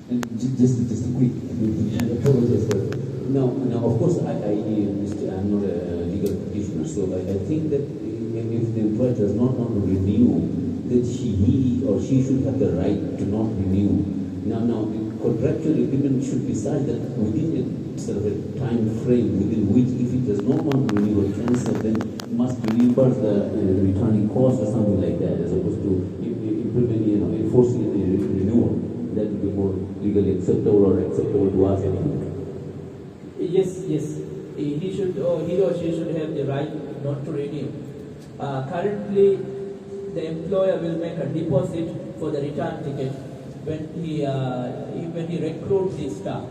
Just a quick. Now, of course, I'm not a legal practitioner, so I think that if the employer does not want to renew, that he or she should have the right to not renew. Now, the contractual agreement should be such that within a sort of a time frame within which, if it does not want to renew or cancel, then must reimburse the returning cost or something like that, as opposed to enforcing the renewal. That would be more legally acceptable or acceptable to us, I think. Yes. He or she should have the right not to renew. Currently, the employer will make a deposit for the return ticket when he recruits his staff.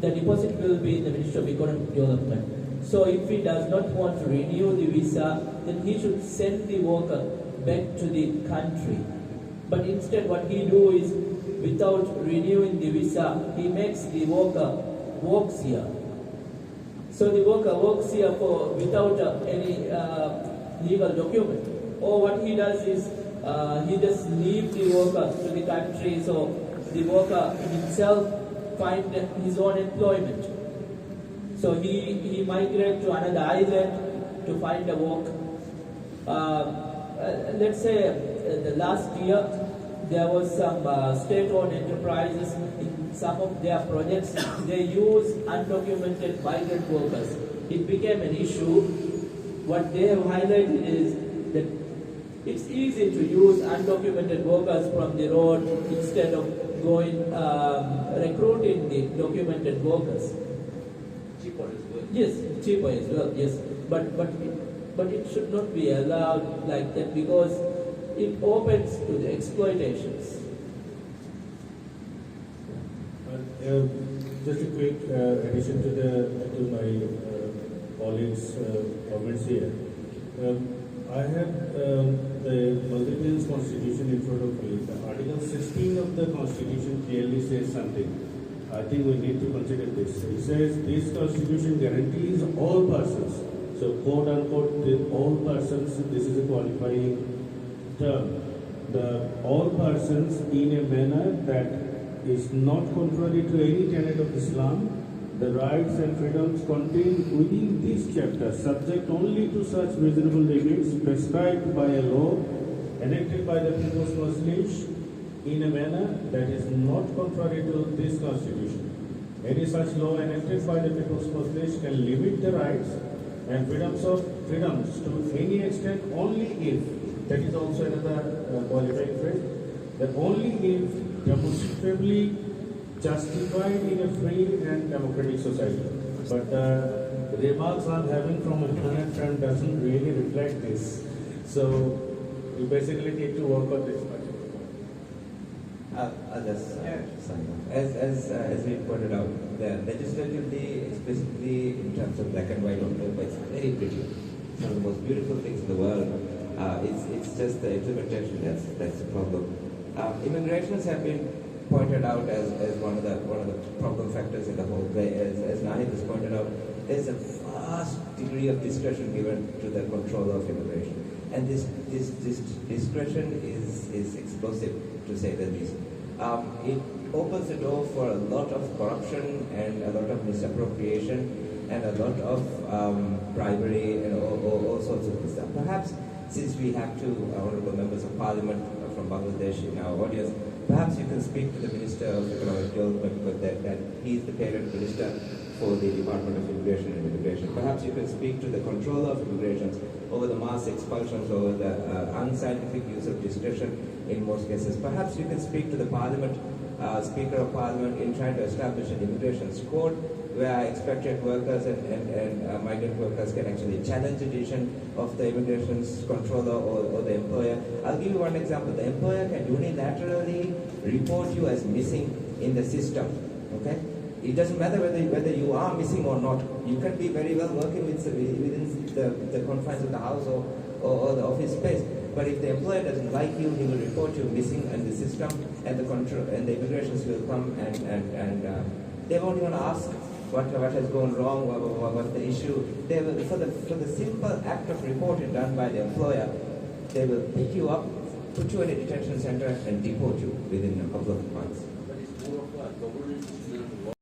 The deposit will be in the Ministry of Economic Development. So if he does not want to renew the visa, then he should send the worker back to the country. But instead, what he do is, without renewing the visa, he makes the worker works here. So the worker works here without any legal document. Or what he does is, he just leaves the worker to the country, so the worker himself find his own employment. So he migrates to another island to find a work. Let's say the last year there was some state-owned enterprises. In some of their projects, they use undocumented migrant workers. It became an issue. What they have highlighted is that it's easy to use undocumented workers from the road instead of recruiting the documented workers. Cheaper as well. Yes, cheaper as well. Yes, but it should not be allowed like that, because it opens to the exploitations. Just a quick addition to my colleagues' comments here. I have the Maldivian Constitution in front of me. The Article 16 of the Constitution clearly says something. I think we need to consider this. It says this Constitution guarantees all persons. So, quote unquote, all persons, this is a qualifying term. All persons in a manner that is not contrary to any tenet of Islam, the rights and freedoms contained within this chapter, subject only to such reasonable limits prescribed by a law enacted by the People's Constitution in a manner that is not contrary to this Constitution. Any such law enacted by the People's Constitution can limit the rights and freedoms to any extent only if, that is also another qualifying phrase, that only if demonstrably justified in a free and democratic society. But the remarks I'm having from my current friend doesn't really reflect this. So you basically need to work on this much. I'll just sign off. As we pointed out, the legislatively, explicitly, in terms of black and white on paper, it's very pretty. It's one of the most beautiful things in the world. It's just the implementation that's the problem. Immigrations have been pointed out as one of the problem factors in the whole play. As Nahid has pointed out, there's a vast degree of discretion given to the control of immigration, and this discretion is explosive, to say the least. It opens the door for a lot of corruption and a lot of misappropriation and a lot of bribery and all sorts of stuff. Perhaps, since we have two honorable members of parliament from Bangladesh in our audience, perhaps you can speak to the Minister of Economic Development, but that he is the parent minister for the Department of Immigration and Immigration. Perhaps you can speak to the controller of immigrations over the mass expulsions, over the unscientific use of discretion in most cases. Perhaps you can speak to the Parliament, Speaker of Parliament, in trying to establish an immigration code where expatriate workers and migrant workers can actually challenge the decision of the immigration controller or the employer. I'll give you one example. The employer can unilaterally report you as missing in the system. Okay? It doesn't matter whether you are missing or not. You can be very well working within the confines of the house or the office space. But if the employer doesn't like you, he will report you missing in the system, and the immigrations will come and they won't even ask what has gone wrong, what's the issue. They will, for the simple act of reporting done by the employer, they will pick you up, put you in a detention center, and deport you within a couple of months. But it's more of a government is not